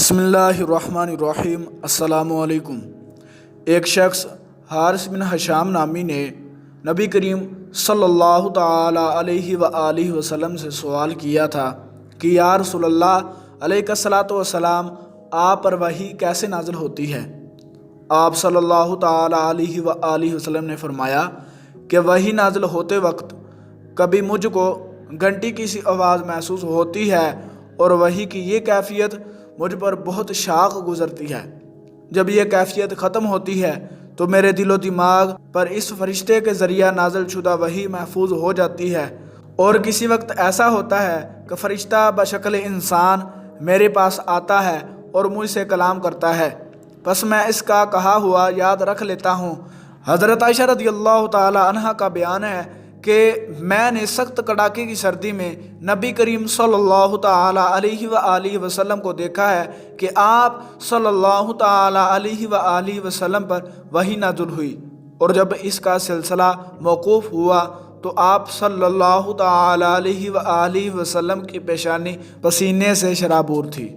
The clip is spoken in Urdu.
بسم اللہ الرحمن الرحیم۔ السلام علیکم۔ ایک شخص حارث بن حشام نامی نے نبی کریم صلی اللہ تعالی علیہ وآلہ وسلم سے سوال کیا تھا کہ یا رسول اللہ علیہ الصلاۃ والسلام، آپ پر وحی کیسے نازل ہوتی ہے؟ آپ صلی اللہ تعالی علیہ وآلہ وسلم نے فرمایا کہ وحی نازل ہوتے وقت کبھی مجھ کو گھنٹی کی سی آواز محسوس ہوتی ہے اور وحی کی یہ کیفیت مجھ پر بہت شاق گزرتی ہے۔ جب یہ کیفیت ختم ہوتی ہے تو میرے دل و دماغ پر اس فرشتے کے ذریعہ نازل شدہ وحی محفوظ ہو جاتی ہے، اور کسی وقت ایسا ہوتا ہے کہ فرشتہ بشکل انسان میرے پاس آتا ہے اور مجھ سے کلام کرتا ہے، پس میں اس کا کہا ہوا یاد رکھ لیتا ہوں۔ حضرت عائشہ رضی اللہ تعالی عنہ کا بیان ہے کہ میں نے سخت کڑاکے کی سردی میں نبی کریم صلی اللہ تعالی علیہ وآلہ وسلم کو دیکھا ہے کہ آپ صلی اللہ تعالی علیہ وآلہ وسلم پر وحی نازل ہوئی، اور جب اس کا سلسلہ موقوف ہوا تو آپ صلی اللہ تعالی علیہ وآلہ وسلم کی پیشانی پسینے سے شرابور تھی۔